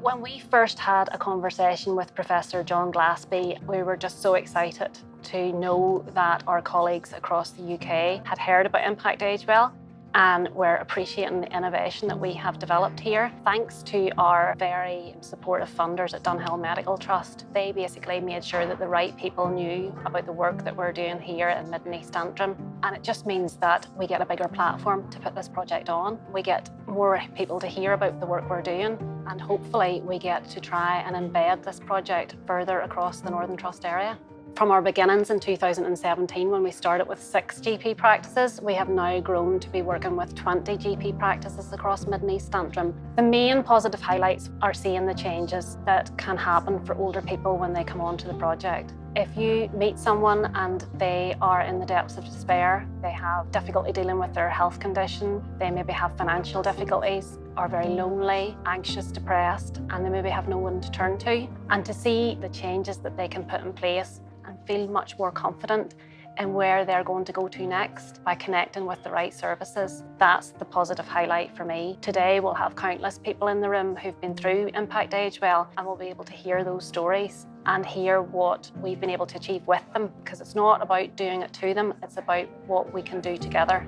When we first had a conversation with Professor John Glaspie, we were just so excited to know that our colleagues across the UK had heard about IMPACTAgewell and were appreciating the innovation that we have developed here. Thanks to our very supportive funders at Dunhill Medical Trust, they basically made sure that the right people knew about the work that we're doing here in Mid and East Antrim. And it just means that we get a bigger platform to put this project on. We get more people to hear about the work we're doing, and hopefully we get to try and embed this project further across the Northern Trust area. From our beginnings in 2017, when we started with 6 GP practices, we have now grown to be working with 20 GP practices across Mid and East Antrim. The main positive highlights are seeing the changes that can happen for older people when they come onto the project. If you meet someone and they are in the depths of despair, they have difficulty dealing with their health condition, they maybe have financial difficulties, are very lonely, anxious, depressed, and they maybe have no one to turn to, and to see the changes that they can put in place and feel much more confident in where they're going to go to next by connecting with the right services. That's the positive highlight for me. Today we'll have countless people in the room who've been through IMPACTAgewell, and we'll be able to hear those stories and hear what we've been able to achieve with them, because it's not about doing it to them, it's about what we can do together.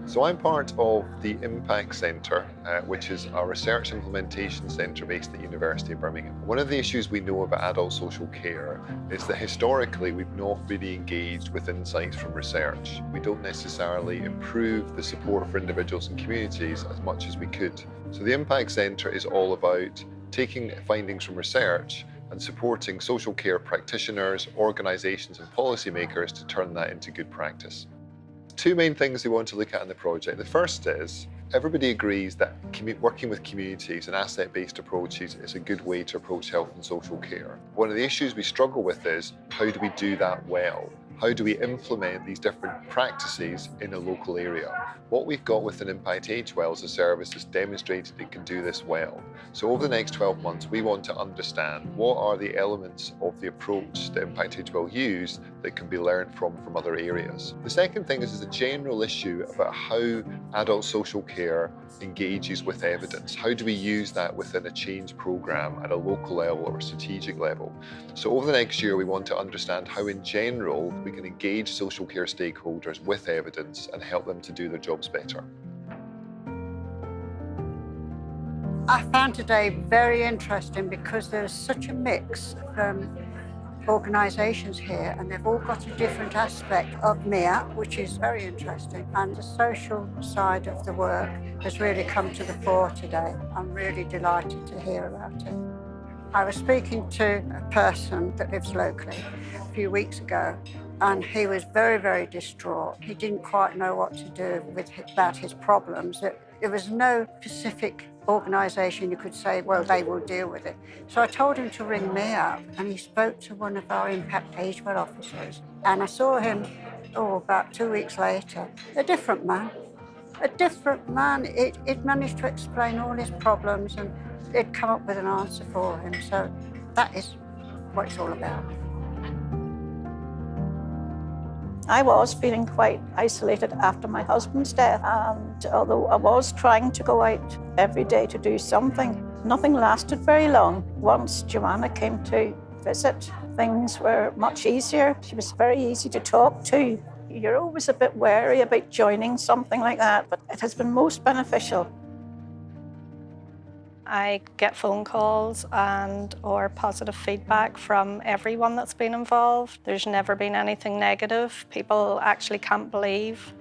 So I'm part of the Impact Centre, which is a research implementation centre based at the University of Birmingham. One of the issues we know about adult social care is that historically we've not really engaged with insights from research. We don't necessarily improve the support for individuals and communities as much as we could. So the Impact Centre is all about taking findings from research and supporting social care practitioners, organisations and policymakers to turn that into good practice. 2 main things we want to look at in the project. The first is, everybody agrees that working with communities and asset-based approaches is a good way to approach health and social care. One of the issues we struggle with is, how do we do that well? How do we implement these different practices in a local area? What we've got within IMPACTAgewell is a service that's demonstrated it can do this well. So over the next 12 months, we want to understand what are the elements of the approach that IMPACTAgewell use that can be learned from other areas. The second thing is a general issue about how adult social care engages with evidence. How do we use that within a change programme at a local level or a strategic level? So over the next year, we want to understand how in general we can engage social care stakeholders with evidence and help them to do their jobs better. I found today very interesting because there's such a mix from organisations here, and they've all got a different aspect of MIA, which is very interesting. And the social side of the work has really come to the fore today. I'm really delighted to hear about it. I was speaking to a person that lives locally a few weeks ago, and he was very, very distraught. He didn't quite know what to do about his problems. There was no specific organisation you could say, well, they will deal with it. So I told him to ring me up, and he spoke to one of our IMPACTAgewell officers. And I saw him, about 2 weeks later, a different man. A different man. It managed to explain all his problems, and it'd come up with an answer for him. So that is what it's all about. I was feeling quite isolated after my husband's death, and although I was trying to go out every day to do something, nothing lasted very long. Once Joanna came to visit, things were much easier. She was very easy to talk to. You're always a bit wary about joining something like that, but it has been most beneficial. I get phone calls or positive feedback from everyone that's been involved. There's never been anything negative. People actually can't believe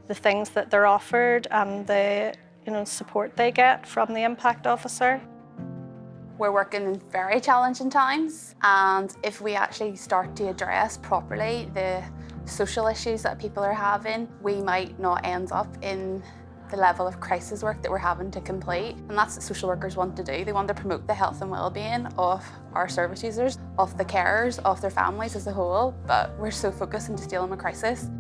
the things that they're offered and the support they get from the impact officer. We're working in very challenging times, and if we actually start to address properly the social issues that people are having, we might not end up in the level of crisis work that we're having to complete. And that's what social workers want to do. They want to promote the health and well-being of our service users, of the carers, of their families as a whole, but we're so focused on just dealing with crisis.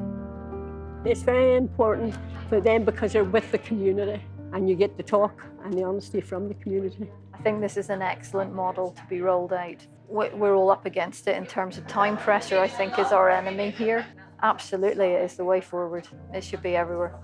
It's very important for them because they're with the community and you get the talk and the honesty from the community. I think this is an excellent model to be rolled out. We're all up against it in terms of time pressure, I think, is our enemy here. Absolutely, it is the way forward. It should be everywhere.